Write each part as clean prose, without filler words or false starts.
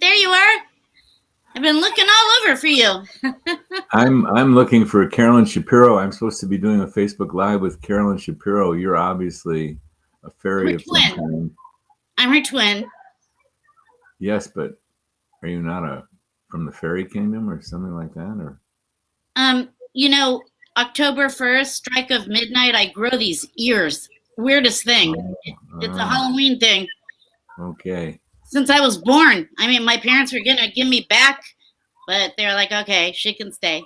There you are. I've been looking all over for you. I'm looking for Carolyn Shapiro. I'm supposed to be doing a Facebook Live with Carolyn Shapiro. You're obviously a fairy Her of some twin. kind. I'm her twin. Yes, but are you not from the fairy kingdom or something like that? Or You know, October 1st, strike of midnight, I grow these ears. Weirdest thing. It's a Halloween thing. Okay. Since I was born. I mean, my parents were gonna give me back, but they're like, okay, she can stay.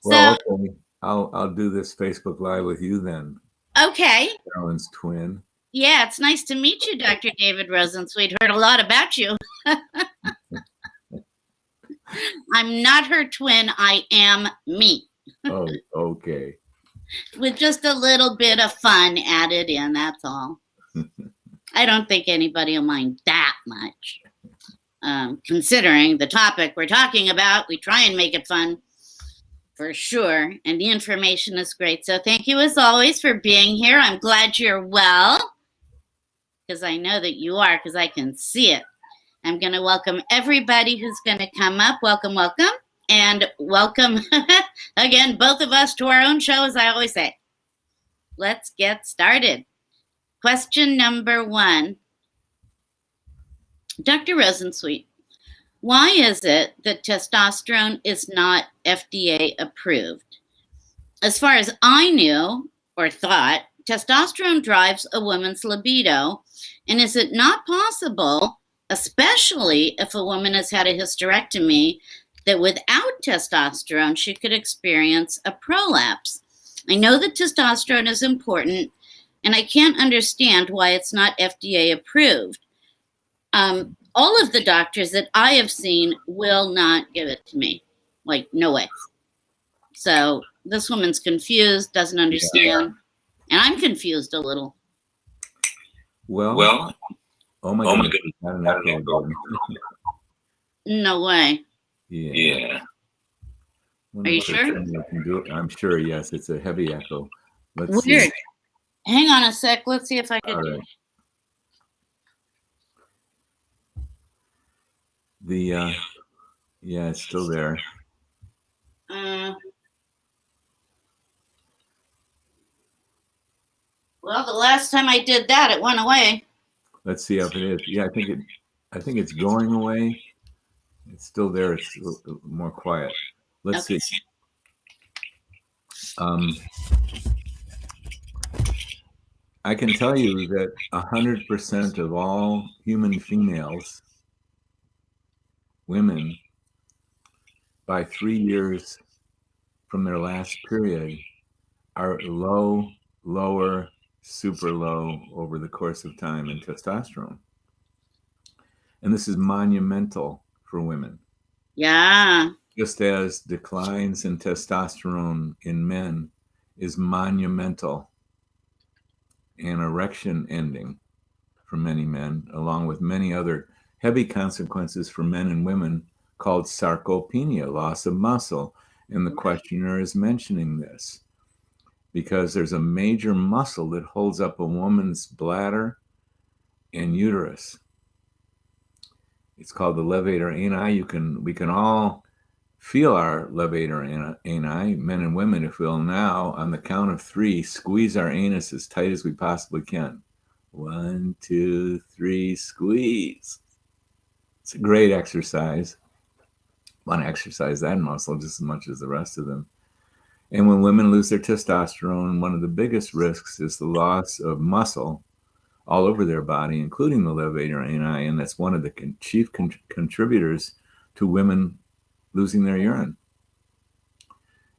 Well, okay. I'll do this Facebook Live with you then. Okay. Carolyn's twin. Yeah, it's nice to meet you, Dr. David Rosensweet. Heard a lot about you. I'm not her twin. I am me. Oh, okay. With just a little bit of fun added in, that's all. I don't think anybody will mind that much. Considering the topic we're talking about, we try and make it fun for sure. And the information is great. So thank you as always for being here. I'm glad you're well, because I know that you are, because I can see it. I'm going to welcome everybody who's going to come up. Welcome, welcome. And welcome again, both of us, to our own show, as I always say. Let's get started. Question number 1. Dr. Rosensweet, why is it that testosterone is not FDA approved? As far as I knew or thought, testosterone drives a woman's libido. And is it not possible, especially if a woman has had a hysterectomy, that without testosterone, she could experience a prolapse? I know that testosterone is important, and I can't understand why it's not FDA approved. All of the doctors that I have seen will not give it to me. Like, no way. So this woman's confused, doesn't understand, and I'm confused a little. Well, oh my goodness. No way. Yeah. Are you sure? I'm sure, yes. It's a heavy echo. Let's Weird. See. Hang on a sec. Let's see if I can. Right. Yeah, it's still there. Well, the last time I did that, it went away. Let's see if it is. Yeah, I think it's going away. It's still there. It's more quiet. Let's see. I can tell you that 100% of all human females, women, by 3 years from their last period, are low, lower, super low over the course of time in testosterone. And this is monumental for women. Yeah. Just as declines in testosterone in men is monumental and erection ending for many men, along with many other heavy consequences for men and women called sarcopenia, loss of muscle. And the questioner is mentioning this because there's a major muscle that holds up a woman's bladder and uterus. It's called the levator ani. We can all feel our levator ani, men and women, if we'll now, on the count of 3, squeeze our anus as tight as we possibly can. 1, 2, 3, squeeze. It's a great exercise. I want to exercise that muscle just as much as the rest of them. And when women lose their testosterone, one of the biggest risks is the loss of muscle all over their body, including the levator ani, and that's one of the chief contributors to women losing their urine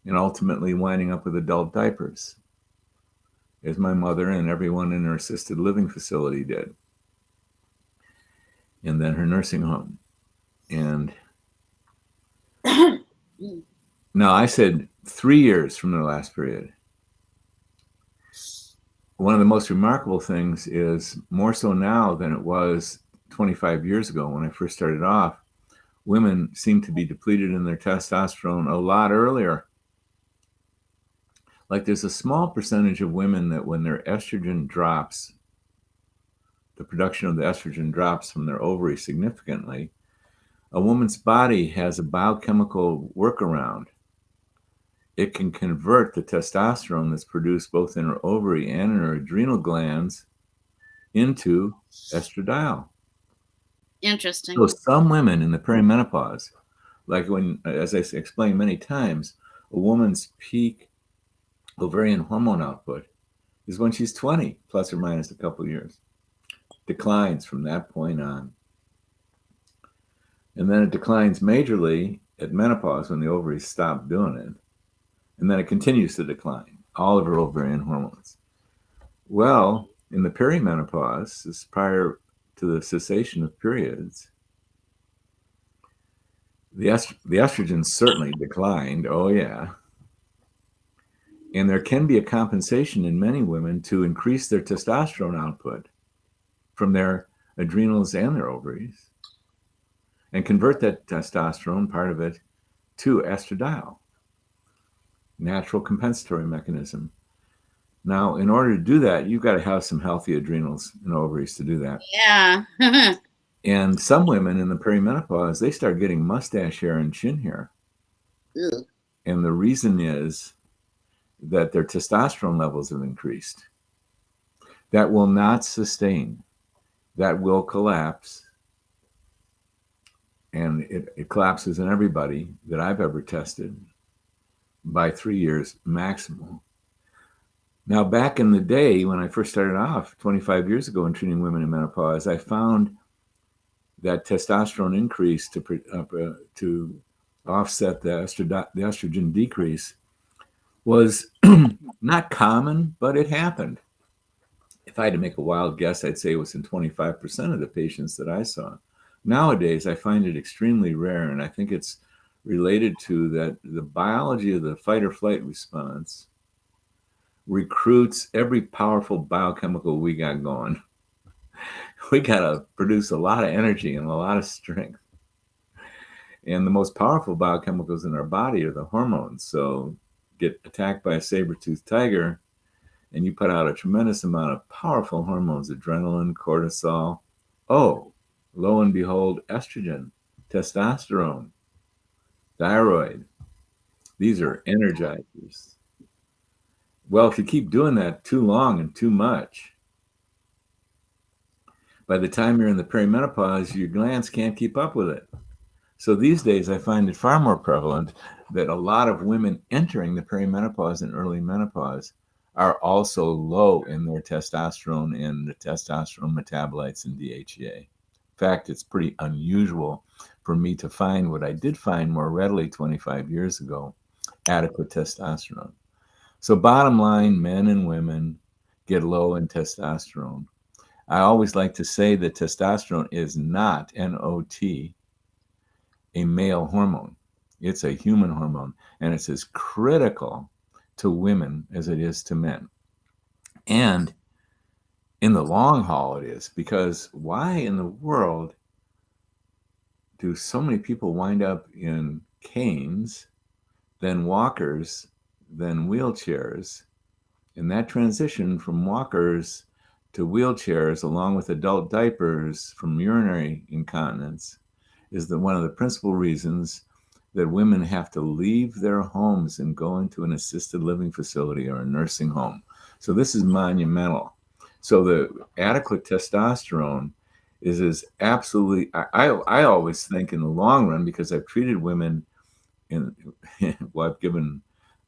and ultimately winding up with adult diapers, as my mother and everyone in her assisted living facility did, and then her nursing home. And no, I said 3 years from their last period. One of the most remarkable things is, more so now than it was 25 years ago when I first started off, women seem to be depleted in their testosterone a lot earlier. Like, there's a small percentage of women that when their estrogen drops the production of the estrogen drops from their ovaries significantly, a woman's body has a biochemical workaround. It can convert the testosterone that's produced both in her ovary and in her adrenal glands into estradiol. Interesting. So some women in the perimenopause, like when, as I explained many times, a woman's peak ovarian hormone output is when she's 20, plus or minus a couple of years. Declines from that point on. And then it declines majorly at menopause when the ovaries stop doing it. And then it continues to decline, all of her ovarian hormones. Well, in the perimenopause, this is prior to the cessation of periods, the estrogen certainly declined. Oh, yeah. And there can be a compensation in many women to increase their testosterone output from their adrenals and their ovaries and convert that testosterone, part of it, to estradiol. Natural compensatory mechanism. Now, in order to do that, you've got to have some healthy adrenals and ovaries to do that. Yeah. And some women in the perimenopause, they start getting mustache hair and chin hair. Ugh. And the reason is that their testosterone levels have increased. That will not sustain. That will collapse. And it collapses in everybody that I've ever tested by 3 years maximum. Now, back in the day when I first started off 25 years ago in treating women in menopause, I found that testosterone increase to offset the estrogen decrease was not common, but it happened. If I had to make a wild guess, I'd say it was in 25% of the patients that I saw. Nowadays, I find it extremely rare, and I think it's related to that the biology of the fight or flight response recruits every powerful biochemical we got going. We got to produce a lot of energy and a lot of strength. And the most powerful biochemicals in our body are the hormones. So get attacked by a saber-toothed tiger, and you put out a tremendous amount of powerful hormones, adrenaline, cortisol. Oh, lo and behold, estrogen, testosterone, thyroid. These are energizers. Well, if you keep doing that too long and too much, by the time you're in the perimenopause, your glands can't keep up with it. So these days, I find it far more prevalent that a lot of women entering the perimenopause and early menopause are also low in their testosterone and the testosterone metabolites and DHEA. In fact, it's pretty unusual for me to find what I did find more readily 25 years ago, adequate testosterone. So bottom line, men and women get low in testosterone. I always like to say that testosterone is not, N-O-T, a male hormone. It's a human hormone, and it's as critical to women as it is to men. And in the long haul, it is, because why in the world do so many people wind up in canes, then walkers, then wheelchairs? And that transition from walkers to wheelchairs, along with adult diapers from urinary incontinence, is one of the principal reasons that women have to leave their homes and go into an assisted living facility or a nursing home. So this is monumental. So the adequate testosterone is absolutely, I always think in the long run, because I've treated women in, well,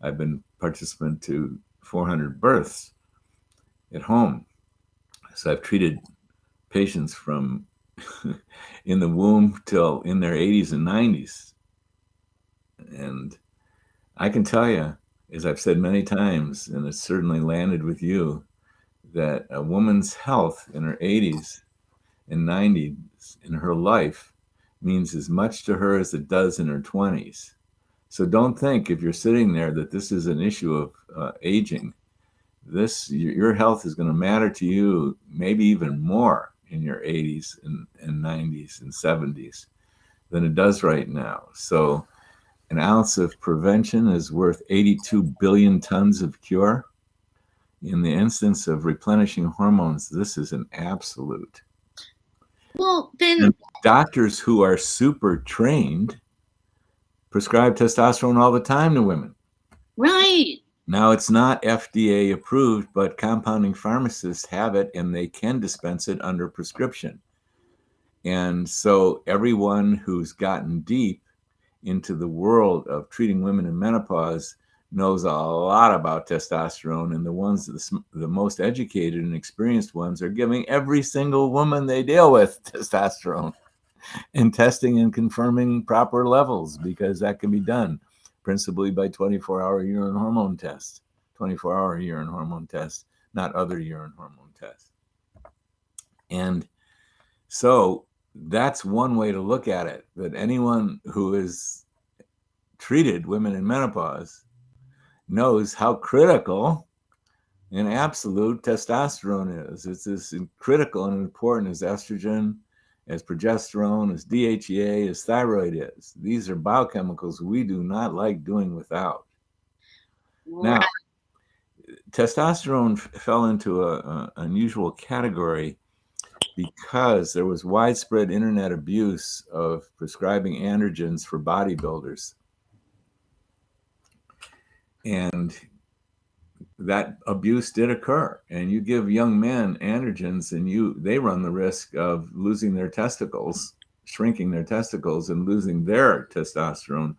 I've been participant to 400 births at home. So I've treated patients from in the womb till in their 80s and 90s. And I can tell you, as I've said many times, and it's certainly landed with you, that a woman's health in her 80s and 90s in her life means as much to her as it does in her 20s. So don't think, if you're sitting there, that this is an issue of aging. Your health is going to matter to you maybe even more in your 80s and 90s and 70s than it does right now. So an ounce of prevention is worth 82 billion tons of cure. In the instance of replenishing hormones, this is an absolute. Well, then, And doctors who are super trained prescribe testosterone all the time to women. right. Now, it's not FDA approved, but compounding pharmacists have it and they can dispense it under prescription. And so everyone who's gotten deep into the world of treating women in menopause knows a lot about testosterone, and the ones the most educated and experienced ones are giving every single woman they deal with testosterone and testing and confirming proper levels, because that can be done principally by 24-hour urine hormone test, 24-hour urine hormone test, not other urine hormone tests. And so that's one way to look at it, that anyone who has treated women in menopause knows how critical and absolute testosterone is. It's as critical and important as estrogen, as progesterone, as DHEA, as thyroid is. These are biochemicals we do not like doing without. Right. Now, testosterone fell into an unusual category because there was widespread internet abuse of prescribing androgens for bodybuilders. And that abuse did occur, and you give young men androgens and they run the risk of losing their testicles, shrinking their testicles, and losing their testosterone.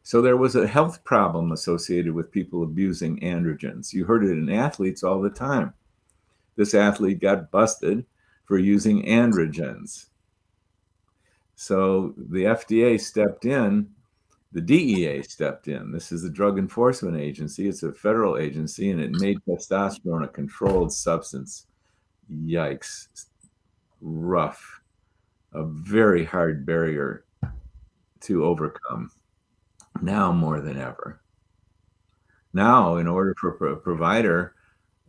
So there was a health problem associated with people abusing androgens. You heard it in athletes all the time. This athlete got busted for using androgens. So the FDA stepped in. The DEA stepped in. This is the Drug Enforcement Agency. It's a federal agency, and it made testosterone a controlled substance. Yikes. Rough. A very hard barrier to overcome. Now more than ever. Now, in order for a provider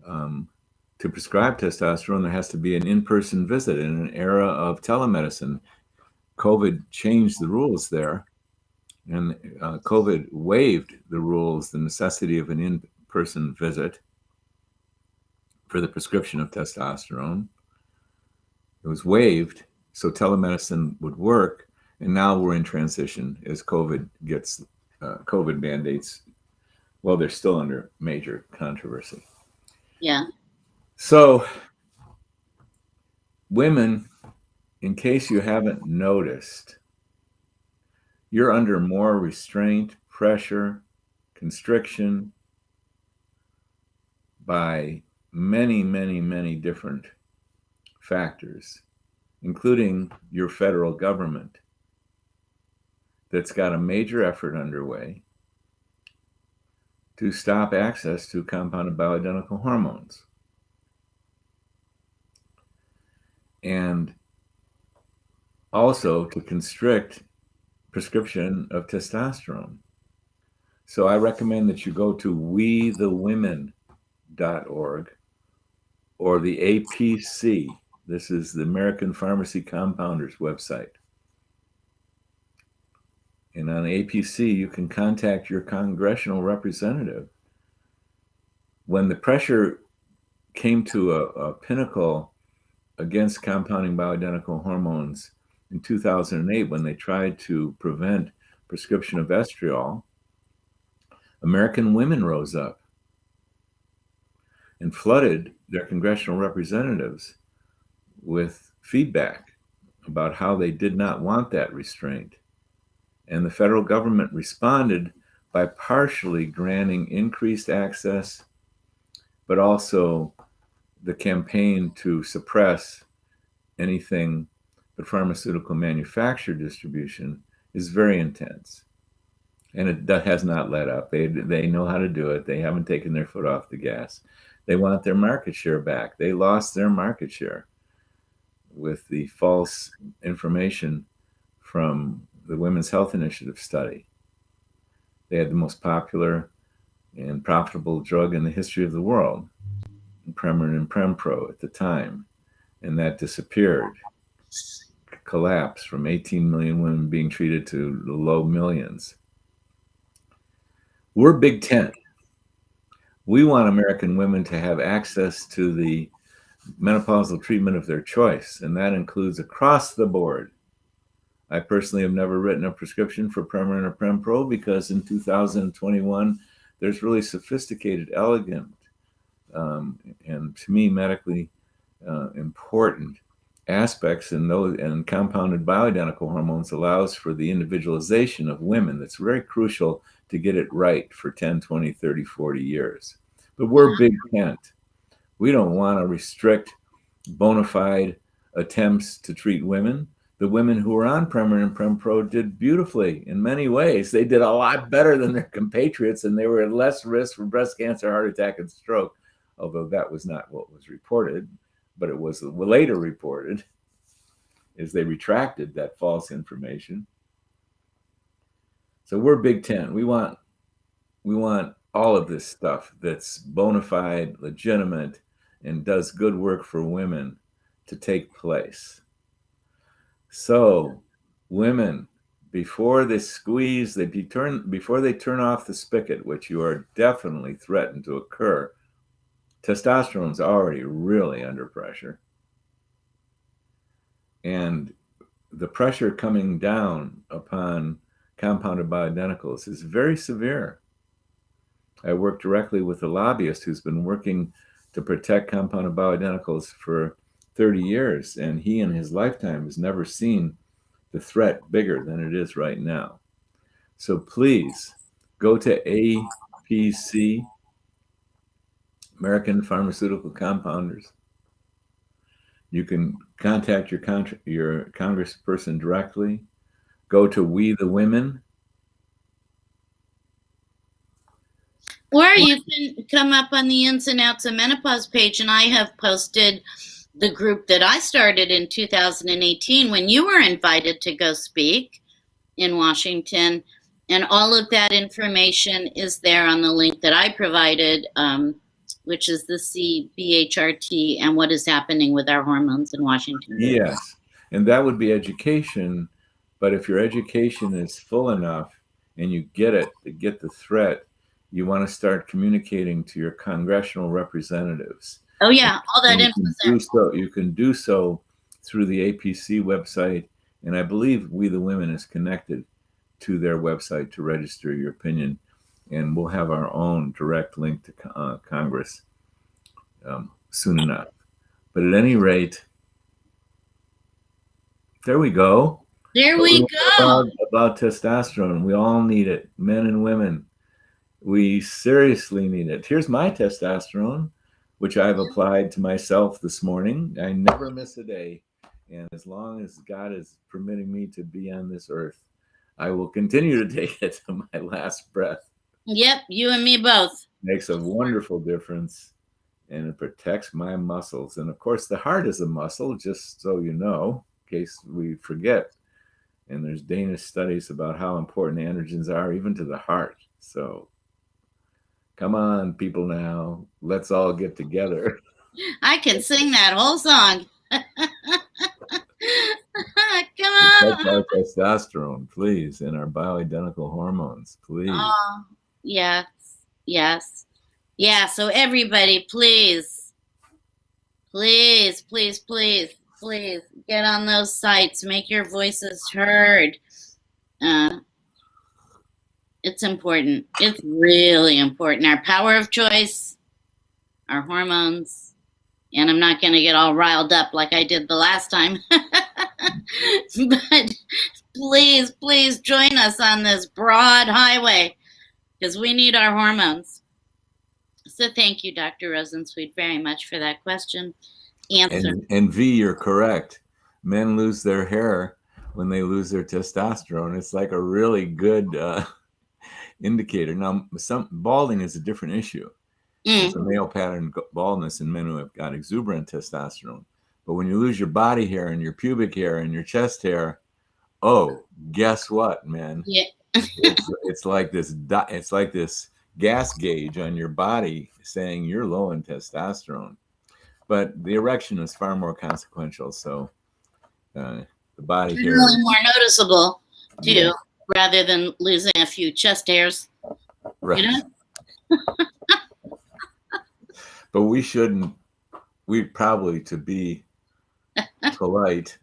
to prescribe testosterone, there has to be an in-person visit. In an era of telemedicine, COVID changed the rules there. And COVID waived the rules, the necessity of an in-person visit for the prescription of testosterone. It was waived so telemedicine would work. And now we're in transition as COVID gets COVID mandates. Well, they're still under major controversy. Yeah. So, women, in case you haven't noticed, you're under more restraint, pressure, constriction by many, many, many different factors, including your federal government, that's got a major effort underway to stop access to compounded bioidentical hormones. And also to constrict prescription of testosterone. So I recommend that you go to wethewomen.org or the APC. This is the American Pharmacy Compounders website. And on APC, you can contact your congressional representative. When the pressure came to a pinnacle against compounding bioidentical hormones in 2008, when they tried to prevent prescription of estriol, American women rose up and flooded their congressional representatives with feedback about how they did not want that restraint. And the federal government responded by partially granting increased access, but also the campaign to suppress anything but pharmaceutical manufacturer distribution is very intense. And it has not let up. They know how to do it. They haven't taken their foot off the gas. They want their market share back. They lost their market share with the false information from the Women's Health Initiative study. They had the most popular and profitable drug in the history of the world, Premarin and Prempro at the time, and that disappeared, collapsed from 18 million women being treated to the low millions. We're Big Tent. We want American women to have access to the menopausal treatment of their choice, and that includes across the board. I personally have never written a prescription for Premarin or Prempro because in 2021, there's really sophisticated, elegant, and to me, medically important aspects in those, and compounded bioidentical hormones allows for the individualization of women. That's very crucial to get it right for 10, 20, 30, 40 years. But we're big tent. We don't want to restrict bona fide attempts to treat women. The women who were on Premarin and Prempro did beautifully in many ways. They did a lot better than their compatriots, and they were at less risk for breast cancer, heart attack, and stroke, although that was not what was reported, but it was later reported as they retracted that false information. So we're Big Ten. We want all of this stuff that's bona fide, legitimate, and does good work for women to take place. So, women, before they squeeze, before they turn off the spigot, which you are definitely threatened to occur, testosterone's already really under pressure. And the pressure coming down upon compounded bioidenticals is very severe. I work directly with a lobbyist who's been working to protect compounded bioidenticals for 30 years, and he in his lifetime has never seen the threat bigger than it is right now. So please go to APC, American Pharmaceutical Compounders. You can contact your congressperson directly. Go to We the Women. Or you can come up on the Ins and Outs of Menopause page, and I have posted the group that I started in 2018 when you were invited to go speak in Washington. And all of that information is there on the link that I provided, which is the CBHRT and what is happening with our hormones in Washington. Yes, and that would be education. But if your education is full enough and you get the threat, you want to start communicating to your congressional representatives. Oh yeah, all that information. You can do so through the APC website, and I believe We the Women is connected to their website to register your opinion, and we'll have our own direct link to Congress soon enough. But at any rate, there we go. There we go. About testosterone. We all need it, men and women. We seriously need it. Here's my testosterone, which I've applied to myself this morning. I never miss a day. And as long as God is permitting me to be on this earth, I will continue to take it to my last breath. Yep, you and me both. Makes a wonderful difference, and it protects my muscles. And of course, the heart is a muscle, just so you know, in case we forget. And there's Danish studies about how important androgens are even to the heart. So come on, people now. Let's all get together. I can sing that whole song. Come on. Protect our testosterone, please, and our bioidentical hormones, please. Oh, yes, yes. Yeah, so everybody, please, please, please, please, please get on those sites. Make your voices heard. It's important. It's really important. Our power of choice, our hormones, and I'm not going to get all riled up like I did the last time. But please, please join us on this broad highway because we need our hormones. So thank you, Dr. Rosensweet, very much for that question. Answer. And V, you're correct. Men lose their hair when they lose their testosterone. It's like a really good indicator. Now, balding is a different issue. It's a male pattern baldness in men who have got exuberant testosterone. But when you lose your body hair and your pubic hair and your chest hair, oh, guess what, man? Yeah. it's like this gas gauge on your body saying you're low in testosterone. But the erection is far more consequential. So the body hair really more noticeable too, rather than losing a few chest hairs. Right. You know? But we probably, to be polite,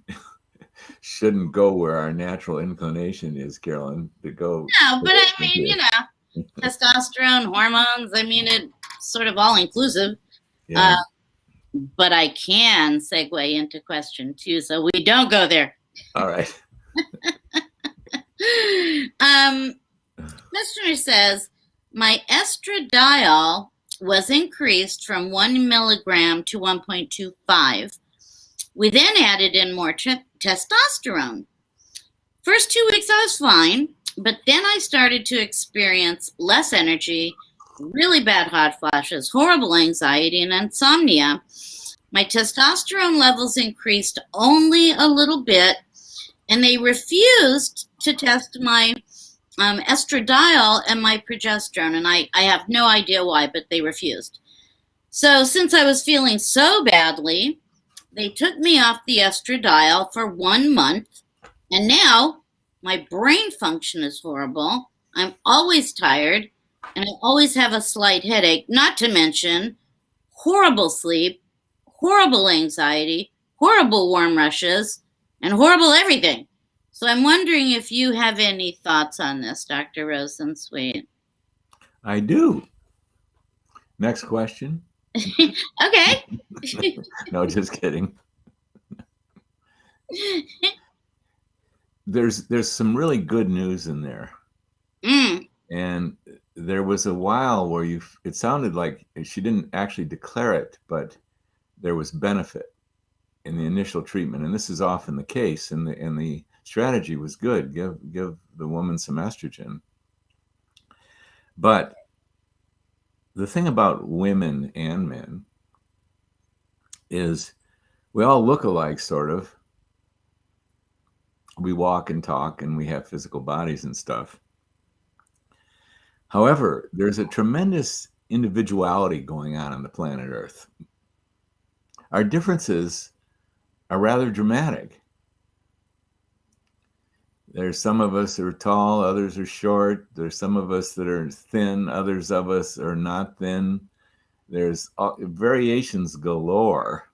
shouldn't go where our natural inclination is, Carolyn, to go. No, but I mean, testosterone, hormones, I mean, it's sort of all inclusive. Yeah. But I can segue into question 2, so we don't go there. All right. Listener says, my estradiol was increased from 1 milligram to 1.25. We then added in more testosterone. First 2 weeks I was fine, but then I started to experience less energy, really bad hot flashes, horrible anxiety, and insomnia. My testosterone levels increased only a little bit, and they refused to test my estradiol and my progesterone, and I have no idea why, but they refused. So since I was feeling so badly, they took me off the estradiol for 1 month, and now my brain function is horrible. I'm always tired, and I always have a slight headache, not to mention horrible sleep, horrible anxiety, horrible warm rushes, and horrible everything. So I'm wondering if you have any thoughts on this, Dr. Rosensweet. I do. Next question. Okay. No, just kidding. There's some really good news in there. And there was a while where it sounded like she didn't actually declare it, but there was benefit in the initial treatment, and this is often the case. And the strategy was good. Give the woman some estrogen. But the thing about women and men is we all look alike, sort of. We walk and talk, and we have physical bodies and stuff. However, there's a tremendous individuality going on the planet Earth. Our differences are rather dramatic. There's some of us that are tall, others are short. There's some of us that are thin, others of us are not thin. There's variations galore.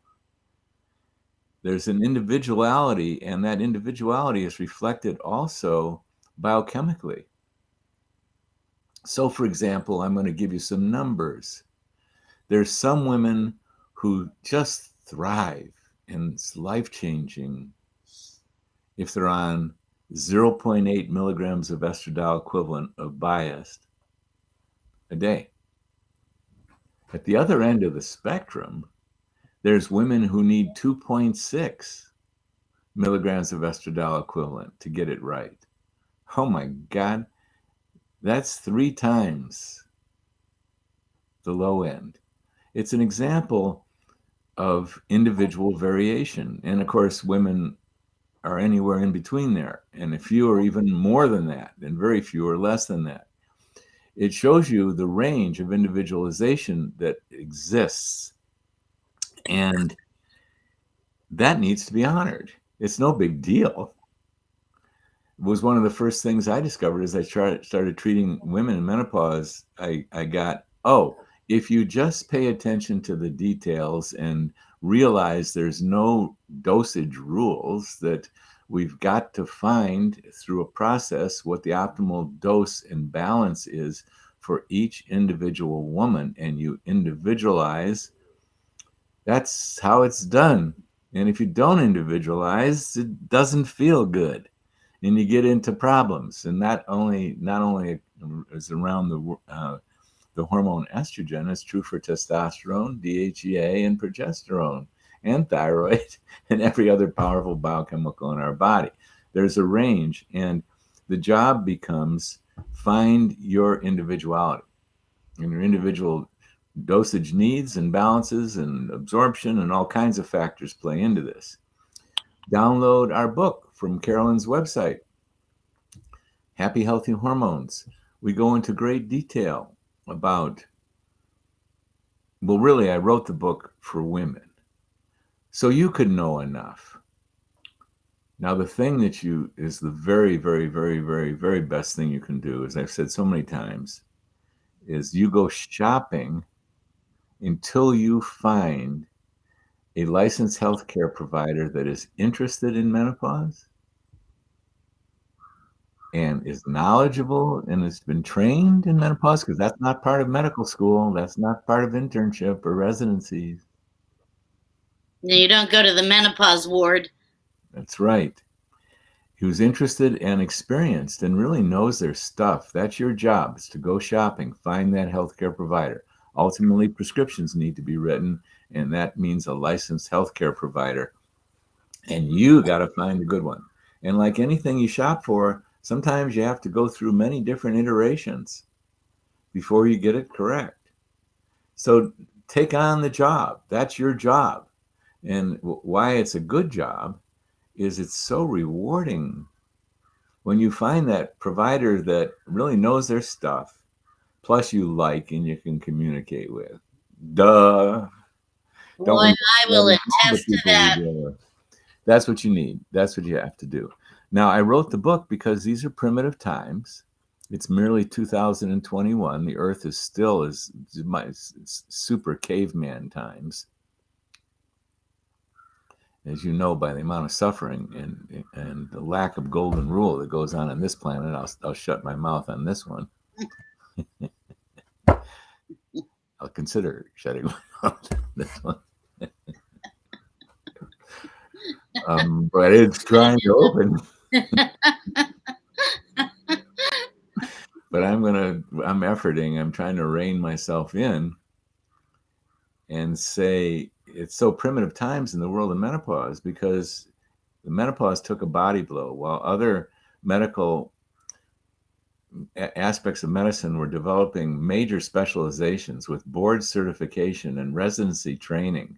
There's an individuality, and that individuality is reflected also biochemically. So, for example, I'm going to give you some numbers. There's some women who just thrive, and it's life-changing if they're on 0.8 milligrams of estradiol equivalent of biased a day. At the other end of the spectrum, there's women who need 2.6 milligrams of estradiol equivalent to get it right. Oh my God, that's 3 times the low end. It's an example of individual variation. And of course, women are anywhere in between there. And a few are even more than that, and very few are less than that. It shows you the range of individualization that exists. And that needs to be honored. It's no big deal. It was one of the first things I discovered as I started treating women in menopause. I got, if you just pay attention to the details and realize there's no dosage rules, that we've got to find through a process what the optimal dose and balance is for each individual woman, and you individualize, that's how it's done. And if you don't individualize, it doesn't feel good, and you get into problems. And not only is around the hormone estrogen, it's true for testosterone, DHEA, and progesterone, and thyroid, and every other powerful biochemical in our body. There's a range, and the job becomes find your individuality and your individual dosage needs and balances and absorption, and all kinds of factors play into this. Download our book from Carolyn's website, Happy Healthy Hormones. We go into great detail about, well, really, I wrote the book for women, so you could know enough. Now, the thing that is the very, very, very, very, very best thing you can do, as I've said so many times, is you go shopping until you find a licensed healthcare provider that is interested in menopause and is knowledgeable and has been trained in menopause, because that's not part of medical school. That's not part of internship or residencies. You don't go to the menopause ward. That's right. Who's interested and experienced and really knows their stuff. That's your job, is to go shopping, find that healthcare provider. Ultimately, prescriptions need to be written, and that means a licensed healthcare provider. And you got to find a good one. And like anything you shop for, sometimes you have to go through many different iterations before you get it correct. So take on the job. That's your job. And why it's a good job is it's so rewarding when you find that provider that really knows their stuff, plus you like and you can communicate with. Duh. Don't Boy, we I love will all the attest to people we that. deal with? That's what you need. That's what you have to do. Now, I wrote the book because these are primitive times. It's merely 2021. The earth is still is my super caveman times, as you know, by the amount of suffering and the lack of golden rule that goes on this planet. I'll shut my mouth on this one. I'll consider shutting my mouth on this one. But it's trying to open. But I'm efforting. I'm trying to rein myself in and say it's so primitive times in the world of menopause, because the menopause took a body blow while other medical aspects of medicine were developing major specializations with board certification and residency training.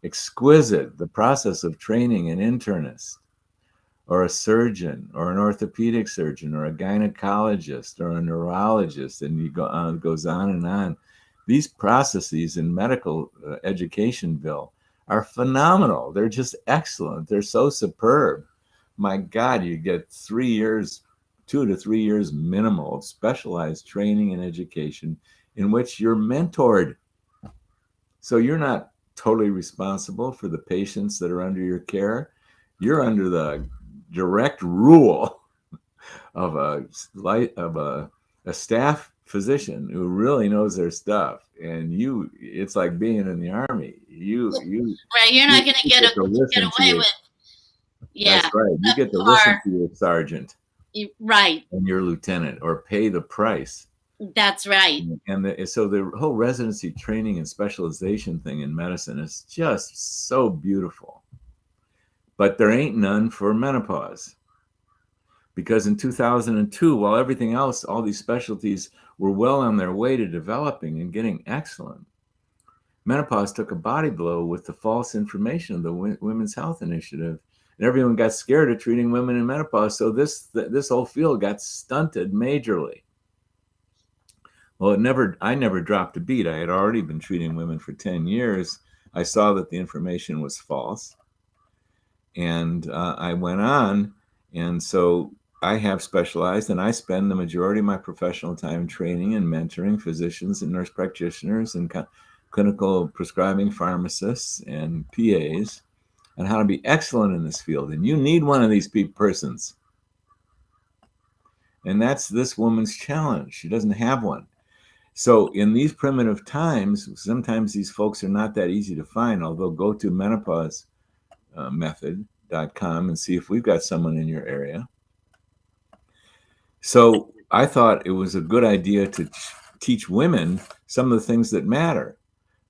Exquisite, the process of training an internist or a surgeon or an orthopedic surgeon or a gynecologist or a neurologist, and you go on, it goes on and on. These processes in medical educationville are phenomenal. They're just excellent. They're so superb. My God, you get 3 years, 2 to 3 years minimal of specialized training and education in which you're mentored. So you're not totally responsible for the patients that are under your care. You're under the direct rule of a staff physician who really knows their stuff. And it's like being in the army. Right, you're not going to get away with. Yeah, that's right. You get to listen to your sergeant, right, and your lieutenant, or pay the price. That's right. And so the whole residency training and specialization thing in medicine is just so beautiful. But there ain't none for menopause. Because in 2002, while everything else, all these specialties were well on their way to developing and getting excellent, menopause took a body blow with the false information of the Women's Health Initiative. And everyone got scared of treating women in menopause. So this whole field got stunted majorly. Well, I never dropped a beat. I had already been treating women for 10 years. I saw that the information was false. And I went on. And so I have specialized, and I spend the majority of my professional time training and mentoring physicians and nurse practitioners and clinical prescribing pharmacists and PAs on how to be excellent in this field. And you need one of these persons. And that's this woman's challenge. She doesn't have one. So in these primitive times, sometimes these folks are not that easy to find, although go to menopausemethod.com and see if we've got someone in your area. So I thought it was a good idea to teach women some of the things that matter.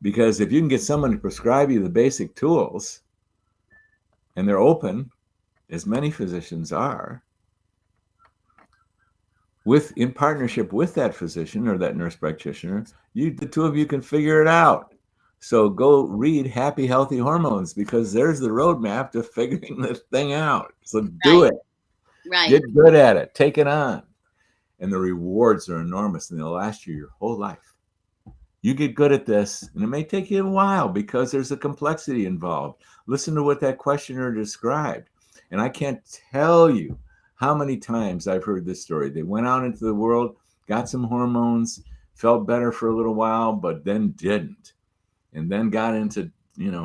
Because if you can get someone to prescribe you the basic tools, and they're open, as many physicians are, in partnership with that physician or that nurse practitioner, the two of you can figure it out. So go read Happy Healthy Hormones, because there's the roadmap to figuring this thing out. So do it. Right. Get good at it. Take it on. And the rewards are enormous, and they'll last you your whole life. You get good at this, and it may take you a while because there's a complexity involved. Listen to what that questioner described. And I can't tell you how many times I've heard this story. They went out into the world, got some hormones, felt better for a little while, but then didn't. and then got into,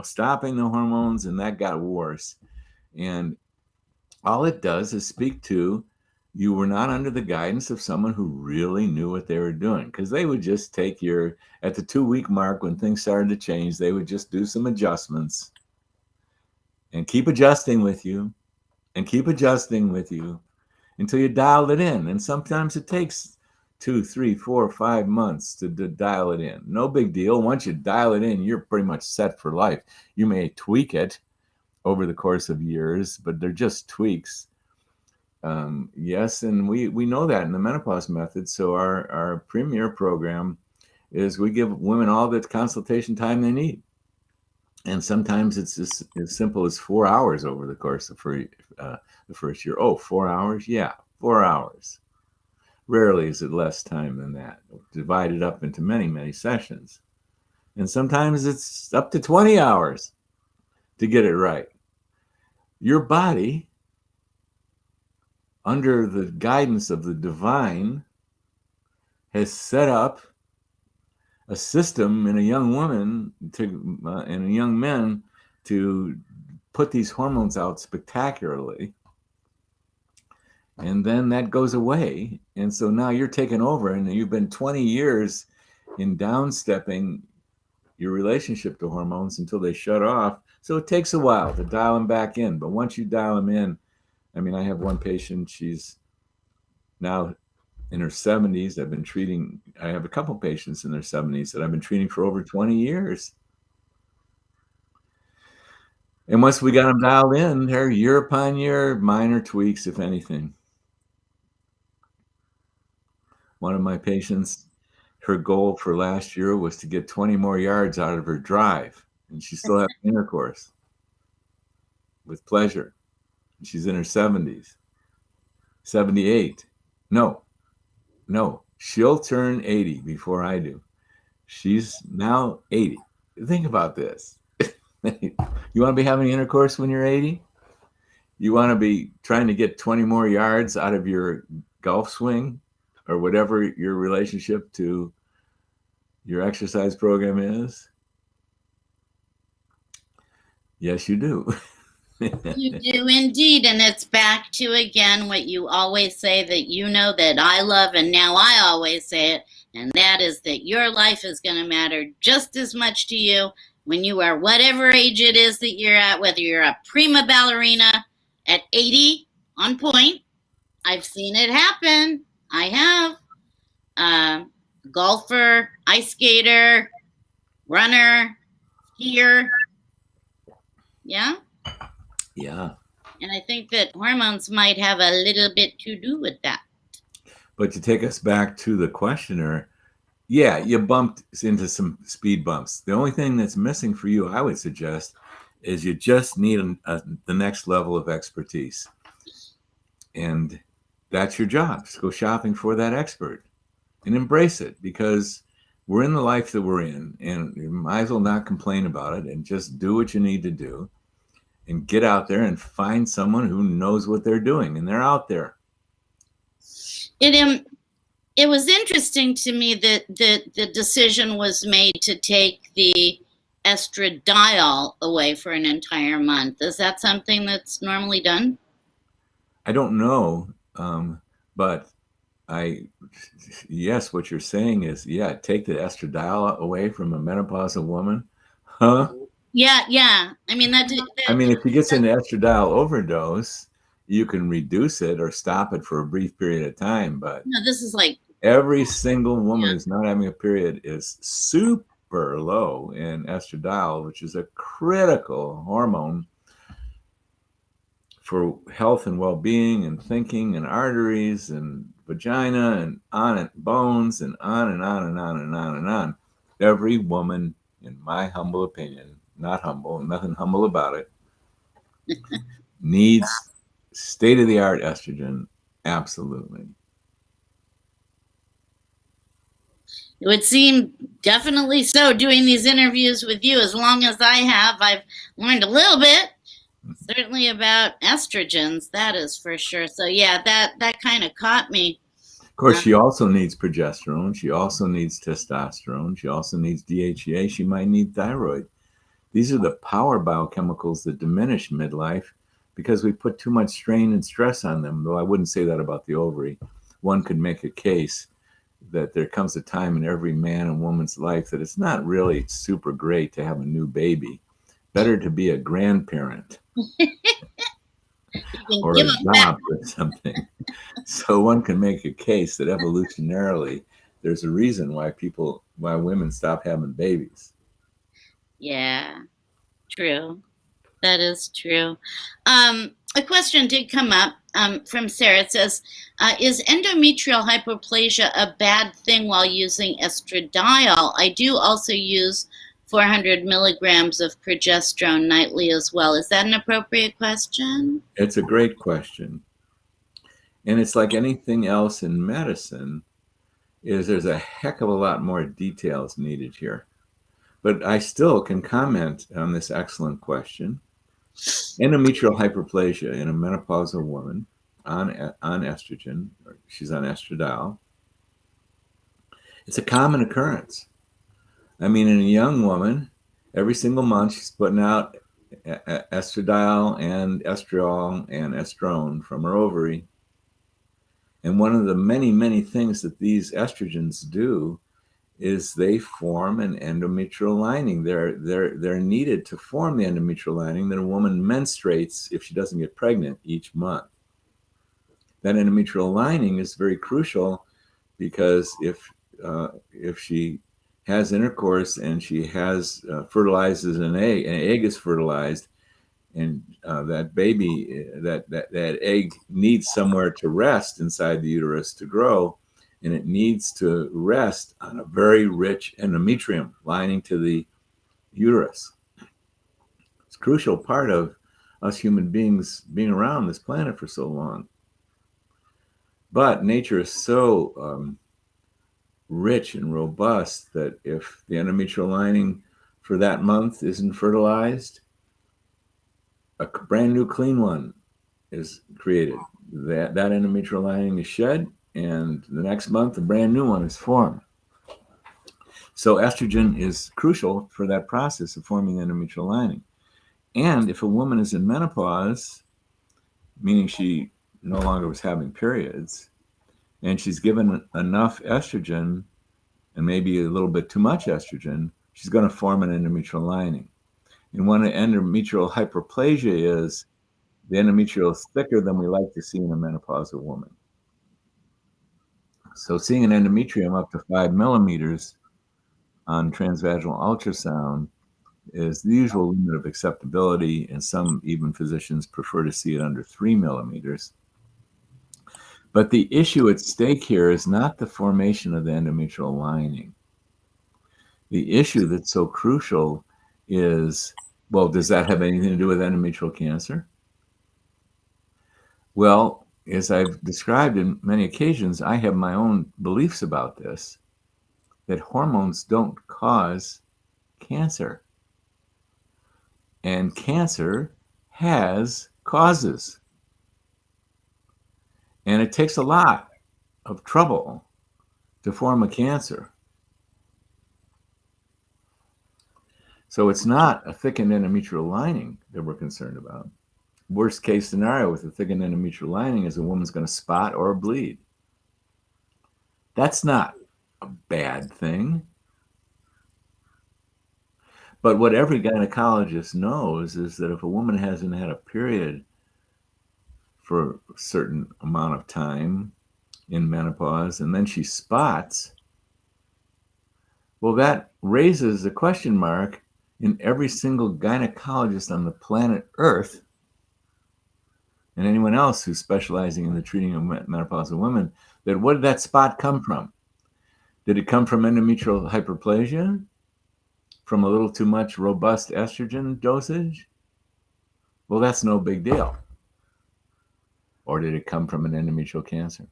stopping the hormones, and that got worse. And all it does is speak to you were not under the guidance of someone who really knew what they were doing, because they would just take at the 2-week mark when things started to change, they would just do some adjustments and keep adjusting with you and keep adjusting with you until you dialed it in. And sometimes it takes 2, 3, 4, 5 months to dial it in. No big deal. Once you dial it in, you're pretty much set for life. You may tweak it over the course of years, but they're just tweaks. Yes, and we know that in the menopause method. So our premier program is we give women all the consultation time they need. And sometimes it's just as simple as 4 hours over the course of the first year. Oh, 4 hours? Yeah, 4 hours. Rarely is it less time than that, divided up into many, many sessions. And sometimes it's up to 20 hours to get it right. Your body, under the guidance of the divine, has set up a system in a young woman and a young men to put these hormones out spectacularly. And then that goes away. And so now you're taking over, and you've been 20 years in downstepping your relationship to hormones until they shut off. So it takes a while to dial them back in. But once you dial them in, I mean, I have one patient, she's now in her 70s. I have a couple patients in their 70s that I've been treating for over 20 years. And once we got them dialed in, they're year upon year, minor tweaks, if anything. One of my patients, her goal for last year was to get 20 more yards out of her drive, and she still has intercourse with pleasure. She's in her 70s, 78. No, she'll turn 80 before I do. She's now 80. Think about this. You want to be having intercourse when you're 80? You want to be trying to get 20 more yards out of your golf swing or whatever your relationship to your exercise program is? Yes, you do. You do indeed. And it's back to, again, what you always say that you know that I love, and now I always say it, and that is that your life is going to matter just as much to you when you are whatever age it is that you're at, whether you're a prima ballerina at 80 on point. I've seen it happen. I have. Golfer, ice skater, runner, skier. Yeah? Yeah. And I think that hormones might have a little bit to do with that. But to take us back to the questioner, yeah, you bumped into some speed bumps. The only thing that's missing for you, I would suggest, is you just need the next level of expertise. And that's your job. Just go shopping for that expert and embrace it, because we're in the life that we're in, and you might as well not complain about it and just do what you need to do and get out there and find someone who knows what they're doing, and they're out there. It was interesting to me that the decision was made to take the estradiol away for an entire month. Is that something that's normally done? I don't know, but yes, what you're saying is, yeah, take the estradiol away from a menopausal woman, huh? Yeah. I mean, if she gets an estradiol overdose, you can reduce it or stop it for a brief period of time. But no, this is like every single woman who's not having a period is super low in estradiol, which is a critical hormone for health and well-being and thinking and arteries and vagina and on and bones and on and on and on and on and on. Every woman, in my humble opinion, not humble, nothing humble about it, needs state-of-the-art estrogen. Absolutely. It would seem definitely so. Doing these interviews with you, as long as I have, I've learned a little bit, certainly about estrogens, that is for sure. So yeah, that kind of caught me. Of course, she also needs progesterone. She also needs testosterone. She also needs DHEA. She might need thyroid. These are the power biochemicals that diminish midlife because we put too much strain and stress on them, though I wouldn't say that about the ovary. One could make a case that there comes a time in every man and woman's life that it's not really super great to have a new baby. Better to be a grandparent or adopt or something. So one can make a case that evolutionarily there's a reason why women stop having babies. Yeah, true. That is true. A question did come up from Sarah. It says, is endometrial hyperplasia a bad thing while using estradiol? I do also use 400 milligrams of progesterone nightly as well. Is that an appropriate question? It's a great question. And it's like anything else in medicine, there's a heck of a lot more details needed here. But I still can comment on this excellent question. Endometrial hyperplasia in a menopausal woman on estrogen, or she's on estradiol, it's a common occurrence. I mean, in a young woman, every single month she's putting out estradiol and estriol and estrone from her ovary. And one of the many, many things that these estrogens do is they form an endometrial lining. They're needed to form the endometrial lining that a woman menstruates if she doesn't get pregnant each month. That endometrial lining is very crucial because if she has intercourse and she has fertilizes an egg is fertilized, and that baby, that egg needs somewhere to rest inside the uterus to grow. And it needs to rest on a very rich endometrium lining to the uterus. It's a crucial part of us human beings being around this planet for so long. But nature is so rich and robust that if the endometrial lining for that month isn't fertilized, a brand new clean one is created. That endometrial lining is shed, and the next month a brand new one is formed. So estrogen is crucial for that process of forming the endometrial lining. And if a woman is in menopause, meaning she no longer was having periods, and she's given enough estrogen and maybe a little bit too much estrogen, she's going to form an endometrial lining. And when an endometrial hyperplasia is, the endometrial is thicker than we like to see in a menopausal woman. So seeing an endometrium up to 5 millimeters on transvaginal ultrasound is the usual limit of acceptability, and some even physicians prefer to see it under 3 millimeters. But the issue at stake here is not the formation of the endometrial lining. The issue that's so crucial is, well, does that have anything to do with endometrial cancer? Well, as I've described in many occasions, I have my own beliefs about this, that hormones don't cause cancer. And cancer has causes. And it takes a lot of trouble to form a cancer. So it's not a thickened endometrial lining that we're concerned about. Worst case scenario with a thickened endometrial lining is a woman's going to spot or bleed. That's not a bad thing. But what every gynecologist knows is that if a woman hasn't had a period for a certain amount of time in menopause and then she spots, well, that raises a question mark in every single gynecologist on the planet Earth and anyone else who's specializing in the treating of menopausal women, that what did that spot come from? Did it come from endometrial hyperplasia? From a little too much robust estrogen dosage? Well, that's no big deal. Or did it come from an endometrial cancer?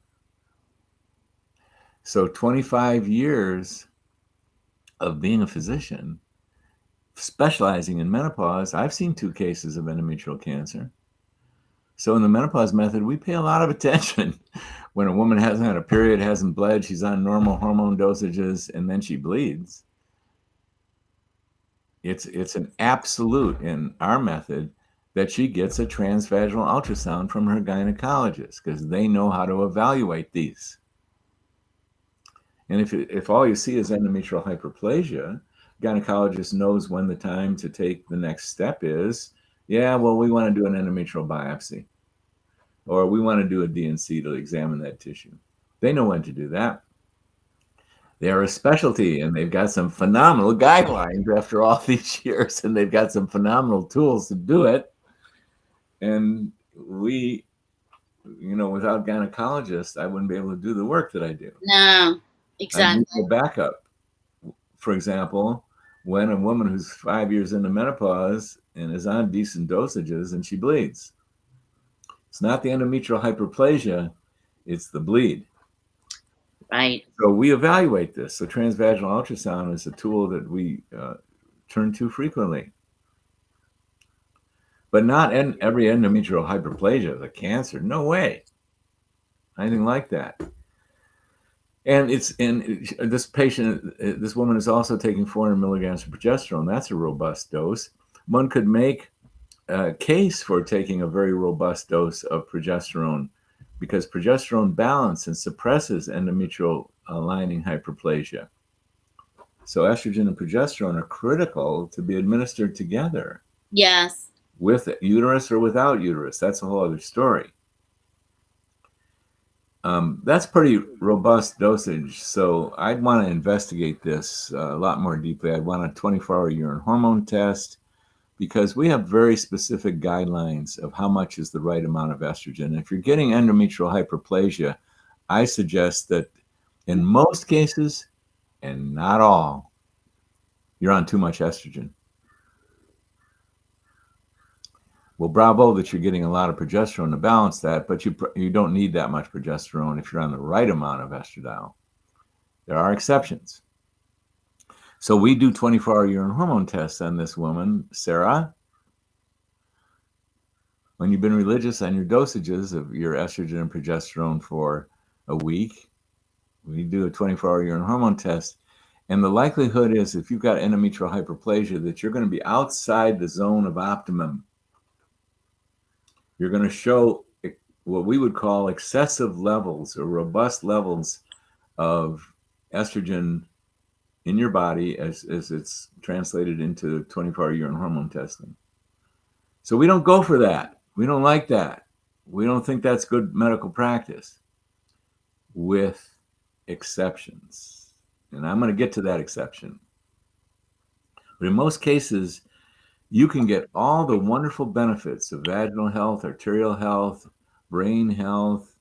So 25 years of being a physician, specializing in menopause, I've seen 2 cases of endometrial cancer. So in the menopause method, we pay a lot of attention. when a woman hasn't had a period, hasn't bled, she's on normal hormone dosages, and then she bleeds, it's an absolute in our method that she gets a transvaginal ultrasound from her gynecologist because they know how to evaluate these. And if all you see is endometrial hyperplasia, gynecologist knows when the time to take the next step is. Yeah, well, we want to do an endometrial biopsy, or we want to do a DNC to examine that tissue. They know when to do that. They're a specialty, and they've got some phenomenal guidelines after all these years, and they've got some phenomenal tools to do it. And we, without gynecologists, I wouldn't be able to do the work that I do. No, I exactly. need a backup. For example, when a woman who's 5 years into menopause and is on decent dosages and she bleeds, it's not the endometrial hyperplasia, it's the bleed. Right. So we evaluate this. So transvaginal ultrasound is a tool that we turn to frequently. But not every endometrial hyperplasia is a cancer. No way. Anything like that. And this patient, this woman is also taking 400 milligrams of progesterone. That's a robust dose. One could make a case for taking a very robust dose of progesterone because progesterone balances and suppresses endometrial lining hyperplasia. So estrogen and progesterone are critical to be administered together. Yes. With uterus or without uterus. That's a whole other story. That's pretty robust dosage. So I'd want to investigate this a lot more deeply. I'd want a 24-hour urine hormone test because we have very specific guidelines of how much is the right amount of estrogen. If you're getting endometrial hyperplasia, I suggest that in most cases, and not all, you're on too much estrogen. Well, bravo that you're getting a lot of progesterone to balance that, but you don't need that much progesterone if you're on the right amount of estradiol. There are exceptions. So we do 24-hour urine hormone tests on this woman, Sarah. When you've been religious on your dosages of your estrogen and progesterone for a week, we do a 24-hour urine hormone test. And the likelihood is if you've got endometrial hyperplasia that you're going to be outside the zone of optimum. You're going to show what we would call excessive levels or robust levels of estrogen in your body as it's translated into 24-hour urine hormone testing. So we don't go for that. We don't like that. We don't think that's good medical practice, with exceptions. And I'm going to get to that exception. But in most cases, you can get all the wonderful benefits of vaginal health, arterial health, brain health,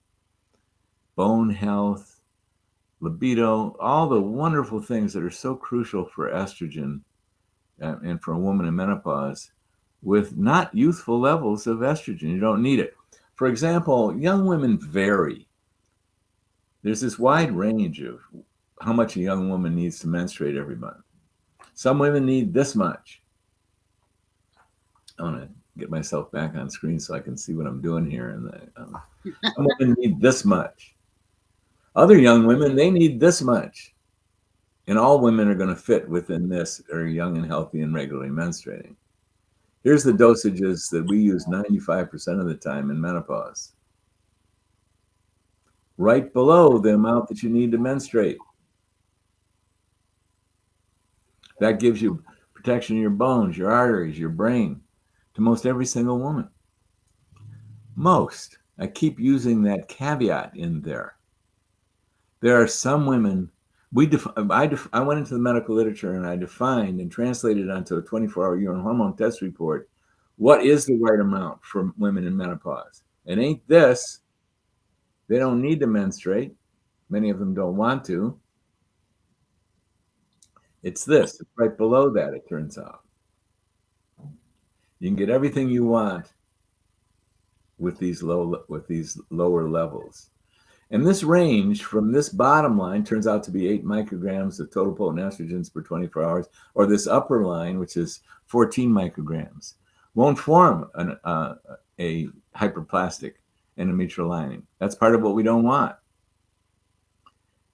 bone health, libido, all the wonderful things that are so crucial for estrogen and for a woman in menopause with not youthful levels of estrogen. You don't need it. For example, young women vary. There's this wide range of how much a young woman needs to menstruate every month. Some women need this much. I want to get myself back on screen so I can see what I'm doing here. And some women need this much. Other young women, they need this much. And all women are going to fit within this, are young and healthy and regularly menstruating. Here's the dosages that we use 95% of the time in menopause. Right below the amount that you need to menstruate. That gives you protection of your bones, your arteries, your brain, to most every single woman. Most. I keep using that caveat in there. There are some women, I went into the medical literature and I defined and translated onto a 24-hour urine hormone test report what is the right amount for women in menopause. It ain't this. They don't need to menstruate. Many of them don't want to. It's this. It's right below that, it turns out. You can get everything you want with these lower levels. And this range from this bottom line turns out to be 8 micrograms of total potent estrogens per 24 hours, or this upper line, which is 14 micrograms, won't form a hyperplastic endometrial lining. That's part of what we don't want.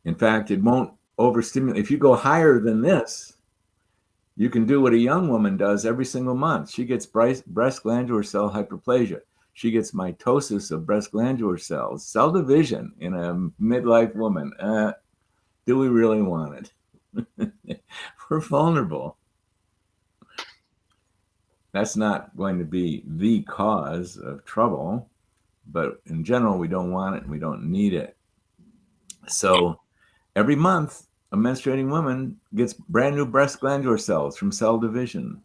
In fact, it won't overstimulate. If you go higher than this, you can do what a young woman does every single month. She gets breast glandular cell hyperplasia. She gets mitosis of breast glandular cells, cell division in a midlife woman. Do we really want it? We're vulnerable. That's not going to be the cause of trouble, but in general, we don't want it and we don't need it. So every month, a menstruating woman gets brand new breast glandular cells from cell division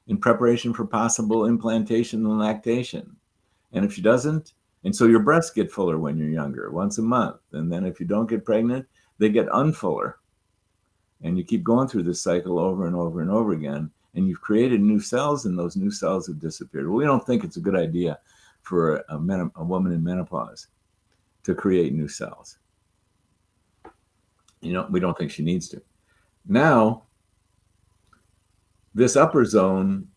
in preparation for possible implantation and lactation. And if she doesn't, and so your breasts get fuller when you're younger, once a month. And then if you don't get pregnant, they get unfuller. And you keep going through this cycle over and over and over again. And you've created new cells, and those new cells have disappeared. Well, we don't think it's a good idea for a woman in menopause to create new cells. We don't think she needs to. Now, this upper zone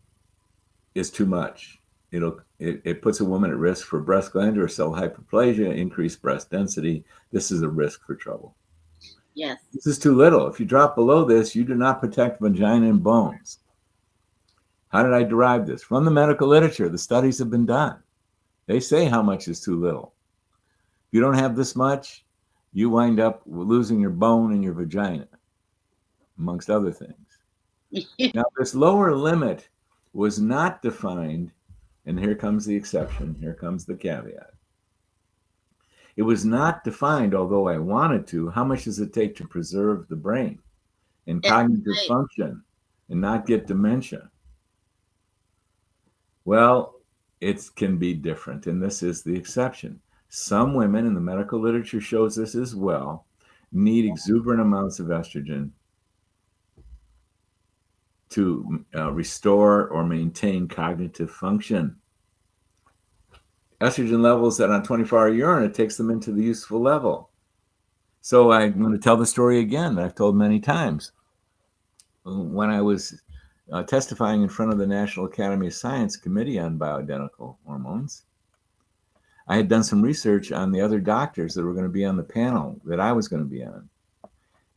is too much. It puts a woman at risk for breast glandular cell hyperplasia, increased breast density. This is a risk for trouble. Yes. This is too little. If you drop below this, you do not protect vagina and bones. How did I derive this? From the medical literature. The studies have been done. They say how much is too little. If you don't have this much, you wind up losing your bone in your vagina, amongst other things. Now, this lower limit was not defined, and here comes the exception, here comes the caveat. It was not defined, although I wanted to, how much does it take to preserve the brain and cognitive function and not get dementia? Well, it can be different, and this is the exception. Some women, and the medical literature shows this as well, need exuberant amounts of estrogen to restore or maintain cognitive function. Estrogen levels that on 24-hour urine, it takes them into the useful level. So I'm going to tell the story again that I've told many times. When I was testifying in front of the National Academy of Science Committee on Bioidentical Hormones, I had done some research on the other doctors that were going to be on the panel that I was going to be on.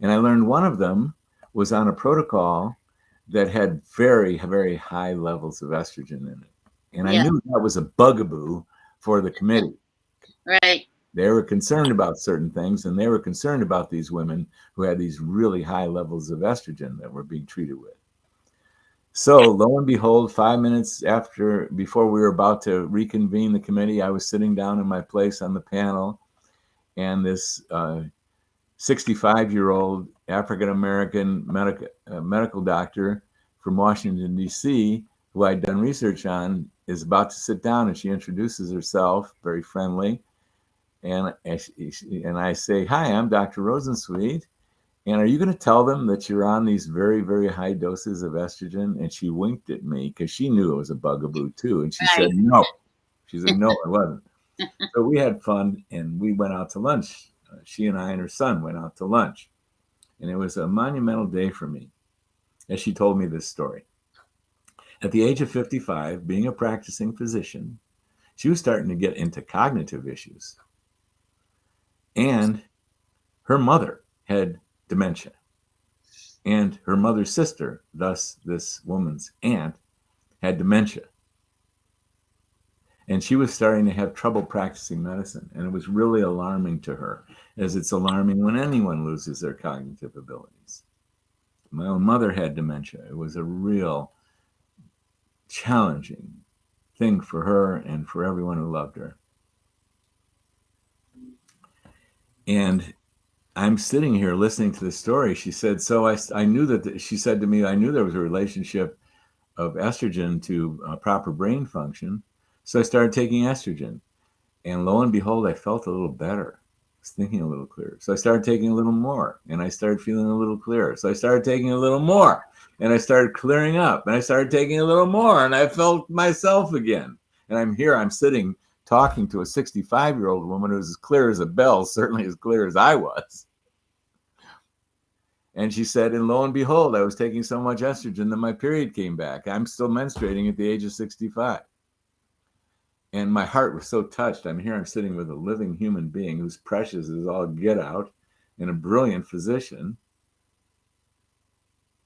And I learned one of them was on a protocol that had very, very high levels of estrogen in it. And I knew that was a bugaboo for the committee. Right. They were concerned about certain things, and they were concerned about these women who had these really high levels of estrogen that were being treated with. So lo and behold, 5 minutes before we were about to reconvene the committee, I was sitting down in my place on the panel, and this 65-year-old African-American medical doctor from Washington, D.C., who I'd done research on, is about to sit down, and she introduces herself, very friendly. And I say, "Hi, I'm Dr. Rosensweet. And are you going to tell them that you're on these very, very high doses of estrogen?" And she winked at me because she knew it was a bugaboo too. And she said, "No." She said, "No, it wasn't." So we had fun, and we went out to lunch. She and I and her son went out to lunch. And it was a monumental day for me as she told me this story. At the age of 55, being a practicing physician, she was starting to get into cognitive issues. And her mother had dementia. And her mother's sister, thus this woman's aunt, had dementia. And she was starting to have trouble practicing medicine. And it was really alarming to her, as it's alarming when anyone loses their cognitive abilities. My own mother had dementia. It was a real challenging thing for her and for everyone who loved her. And I'm sitting here listening to the story. She said, so I knew that, she said to me, I knew there was a relationship of estrogen to proper brain function. So I started taking estrogen. And lo and behold, I felt a little better. I was thinking a little clearer. So I started taking a little more, and I started feeling a little clearer. So I started taking a little more, and I started clearing up, and I started taking a little more, and I felt myself again. And I'm sitting talking to a 65-year-old woman who's as clear as a bell, certainly as clear as I was. And she said, and lo and behold, I was taking so much estrogen that my period came back. I'm still menstruating at the age of 65. And my heart was so touched. I'm sitting with a living human being who's precious as all get out and a brilliant physician.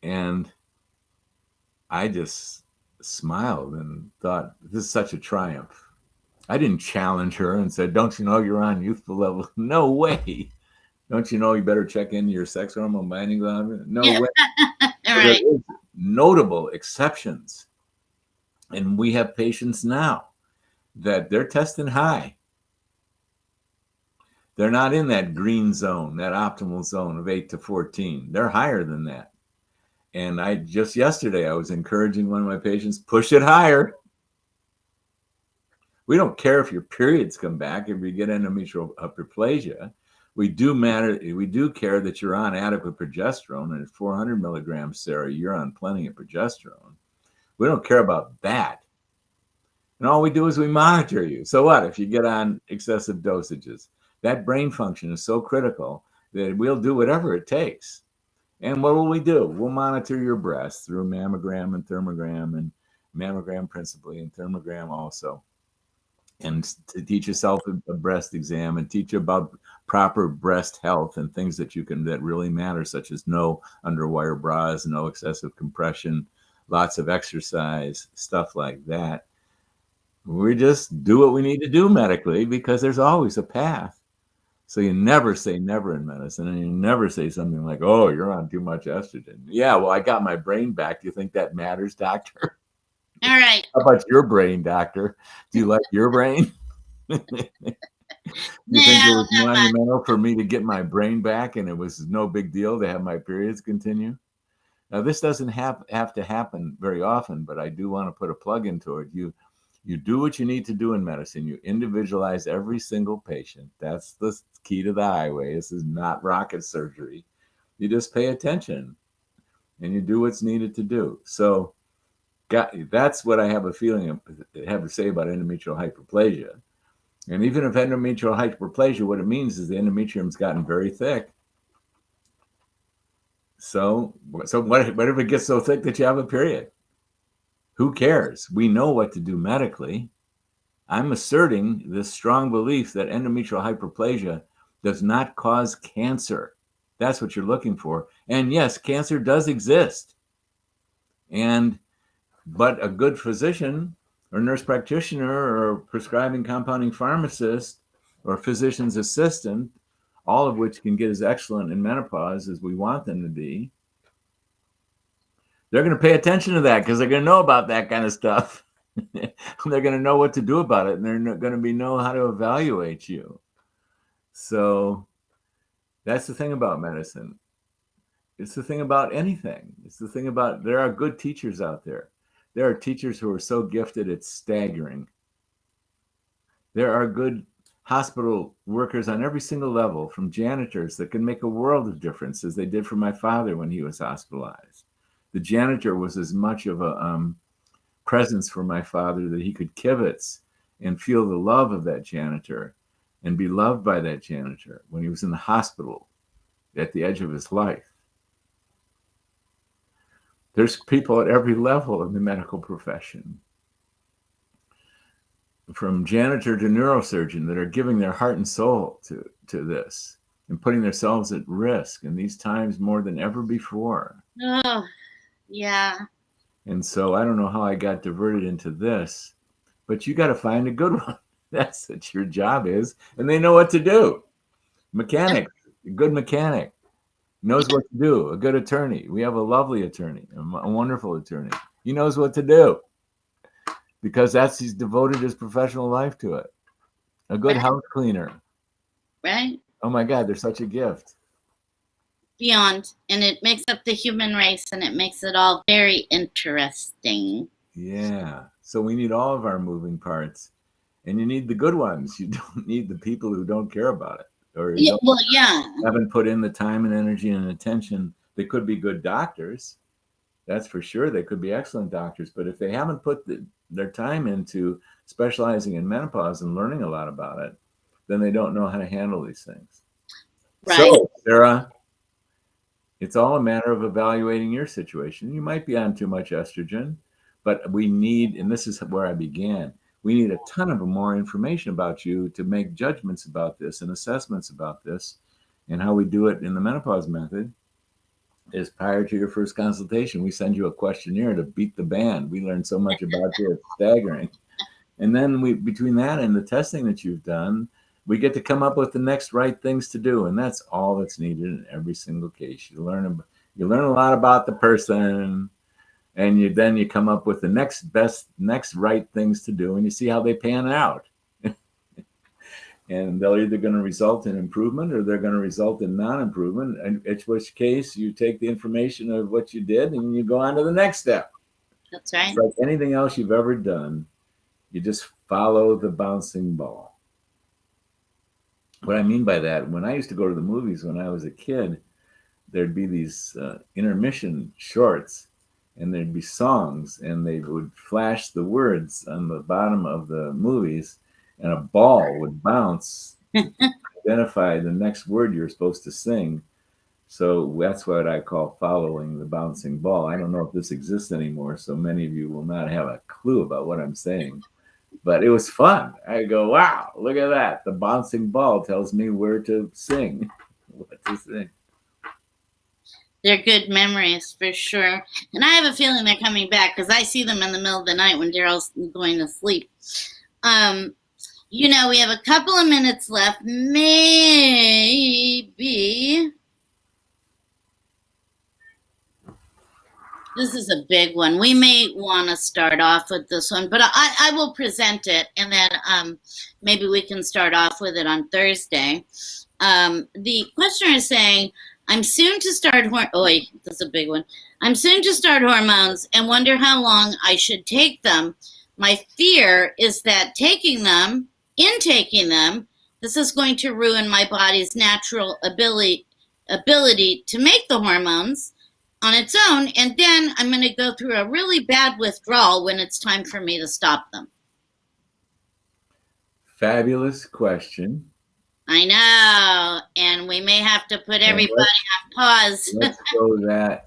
And I just smiled and thought, this is such a triumph. I didn't challenge her and said, don't you know you're on youthful level? No way. Don't you know you better check into your sex hormone binding globulin? No Yeah. way. All So there right. is notable exceptions. And we have patients now that they're testing high. They're not in that green zone, that optimal zone of 8 to 14. They're higher than that. And just yesterday, I was encouraging one of my patients, push it higher. We don't care if your periods come back, if you get endometrial hyperplasia. We do care that you're on adequate progesterone, and at 400 milligrams, Sarah, you're on plenty of progesterone. We don't care about that. And all we do is we monitor you. So what if you get on excessive dosages? That brain function is so critical that we'll do whatever it takes. And what will we do? We'll monitor your breast through mammogram and thermogram, and mammogram principally and thermogram also. And to teach yourself a breast exam and teach you about proper breast health and things that really matter, such as no underwire bras, no excessive compression, lots of exercise, stuff like that. We just do what we need to do medically because there's always a path. So you never say never in medicine, and you never say something like, oh, you're on too much estrogen. Yeah, well, I got my brain back. Do you think that matters, doctor? All right. How about your brain, doctor? Do you like your brain? Do you think it No, was not much. monumental for me to get my brain back and it was no big deal to have my periods continue? Now, this doesn't have to happen very often, but I do want to put a plug into it. You do what you need to do in medicine. You individualize every single patient. That's the key to the highway. This is not rocket surgery. You just pay attention and you do what's needed to do. So that's what I have a feeling of, have to say about endometrial hyperplasia. And even if endometrial hyperplasia, what it means is the endometrium's gotten very thick. So what if it gets so thick that you have a period? Who cares? We know what to do medically. I'm asserting this strong belief that endometrial hyperplasia does not cause cancer. That's what you're looking for. And yes, cancer does exist. But a good physician or nurse practitioner or prescribing compounding pharmacist or physician's assistant, all of which can get as excellent in menopause as we want them to be, they're going to pay attention to that because they're going to know about that kind of stuff. They're going to know what to do about it, and they're going to know how to evaluate you. So that's the thing about medicine. It's the thing about anything. It's the thing about there are good teachers out there. There are teachers who are so gifted it's staggering. There are good hospital workers on every single level, from janitors that can make a world of difference, as they did for my father when he was hospitalized. The janitor was as much of a presence for my father that he could kibitz and feel the love of that janitor and be loved by that janitor when he was in the hospital at the edge of his life. There's people at every level in the medical profession, from janitor to neurosurgeon, that are giving their heart and soul to this and putting themselves at risk in these times more than ever before. Oh, yeah. And so I don't know how I got diverted into this, but you got to find a good one. That's what your job is. And they know what to do. Mechanic, a good mechanic, knows what to do. A good attorney. We have a lovely attorney, a wonderful attorney. He knows what to do because he's devoted his professional life to it. A good Right. house cleaner. Right. Oh my God, they're such a gift. Beyond. And it makes up the human race, and it makes it all very interesting. Yeah. So we need all of our moving parts, and you need the good ones. You don't need the people who don't care about it, or Yeah, well, yeah. haven't put in the time and energy and attention. They could be good doctors. That's for sure. They could be excellent doctors, but if they haven't put their time into specializing in menopause and learning a lot about it, then they don't know how to handle these things. Right. So, Sarah, it's all a matter of evaluating your situation. You might be on too much estrogen, but we need, and this is where I began, We need a ton of more information about you to make judgments about this and assessments about this. And how we do it in the menopause method is prior to your first consultation, we send you a questionnaire to beat the band. We learn so much about you, it's staggering. And then between that and the testing that you've done, we get to come up with the next right things to do. And that's all that's needed in every single case. You learn a lot about the person, and then you come up with the next right things to do, and you see how they pan out. And they're either going to result in improvement or they're going to result in non-improvement, in which case you take the information of what you did and you go on to the next step. That's right. It's like anything else you've ever done, you just follow the bouncing ball. What I mean by that, when I used to go to the movies when I was a kid, there'd be these intermission shorts, and there'd be songs, and they would flash the words on the bottom of the movies, and a ball would bounce to identify the next word you're supposed to sing. So that's what I call following the bouncing ball. I don't know if this exists anymore, so many of you will not have a clue about what I'm saying. But it was fun. I go, wow, look at that. The bouncing ball tells me where to sing, what to sing. They're good memories for sure. And I have a feeling they're coming back because I see them in the middle of the night when Daryl's going to sleep. We have a couple of minutes left. Maybe. This is a big one. We may want to start off with this one, but I will present it, and then maybe we can start off with it on Thursday. The questioner is saying, I'm soon to start this is a big one. I'm soon to start hormones and wonder how long I should take them. My fear is that intaking them, this is going to ruin my body's natural ability to make the hormones on its own, and then I'm going to go through a really bad withdrawal when it's time for me to stop them. Fabulous question. I know, and we may have to put everybody on pause.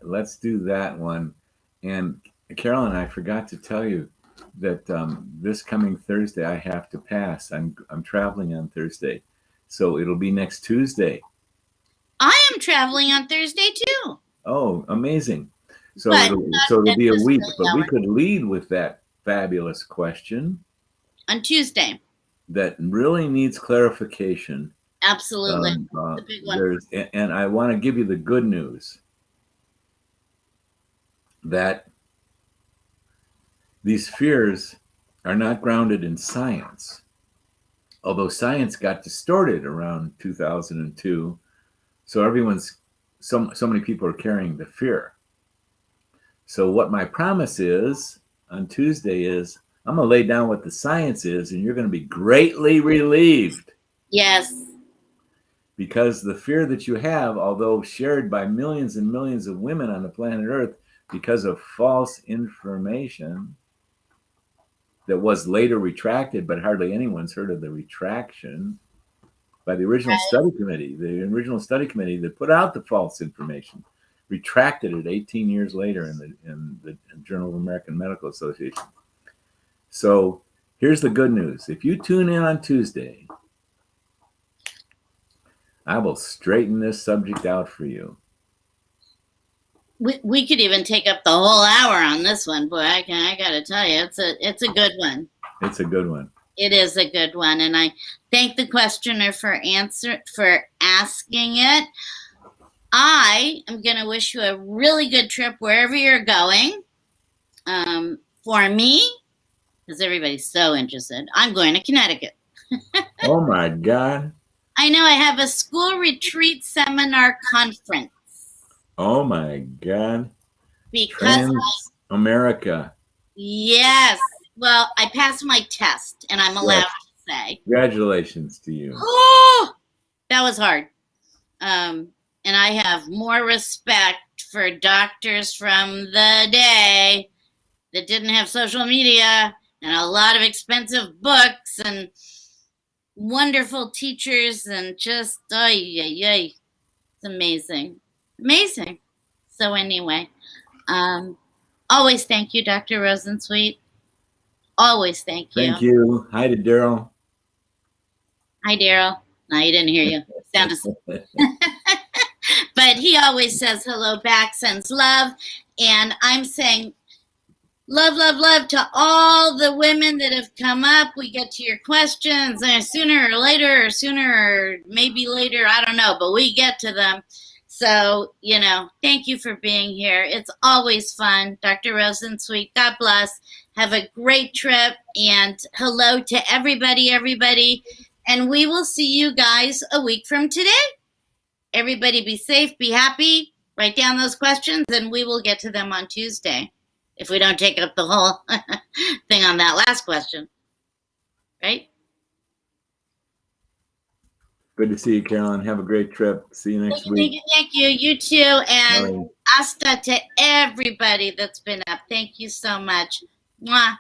Let's do that one. And Carolyn, I forgot to tell you that this coming Thursday I have to pass. I'm traveling on Thursday, so it'll be next Tuesday. I am traveling on Thursday too. Oh, amazing! So it'll be a week, but we could lead with that fabulous question on Tuesday. That really needs clarification. Absolutely. The big one. And I want to give you the good news that these fears are not grounded in science. Although science got distorted around 2002, so so many people are carrying the fear. So what my promise is on Tuesday is I'm going to lay down what the science is, and you're going to be greatly relieved. Yes. Because the fear that you have, although shared by millions and millions of women on the planet Earth because of false information that was later retracted, but hardly anyone's heard of the retraction by the original study committee. The original study committee that put out the false information retracted it 18 years later in the Journal of American Medical Association. So here's the good news. If you tune in on Tuesday, I will straighten this subject out for you. We could even take up the whole hour on this one, boy. I got to tell you, it's a good one. It's a good one. It is a good one, and I thank the questioner for asking it. I am going to wish you a really good trip wherever you're going. For me, because everybody's so interested, I'm going to Connecticut. Oh my God. I know. I have a school retreat seminar conference. Oh my God. Because America. Yes. Well, I passed my test, and I'm allowed to say. Congratulations to you. Oh, that was hard. And I have more respect for doctors from the day that didn't have social media and a lot of expensive books and wonderful teachers and just, it's amazing. Amazing. So anyway, always thank you, Dr. Rosensweet. Always thank you. Thank you. Hi to Daryl. Hi, Daryl. No, he didn't hear you. Sounded but he always says hello back, sends love. And I'm saying love, love, love to all the women that have come up. We get to your questions sooner or later, or sooner or maybe later. I don't know, but we get to them. So, thank you for being here. It's always fun. Dr. Rosensweet, God bless. Have a great trip. And hello to everybody. And we will see you guys a week from today. Everybody be safe, be happy. Write down those questions, and we will get to them on Tuesday. If we don't take up the whole thing on that last question. Right? Good to see you, Carolyn. Have a great trip. See you next week. Thank you. You too. And hasta to everybody that's been up. Thank you so much. Mwah.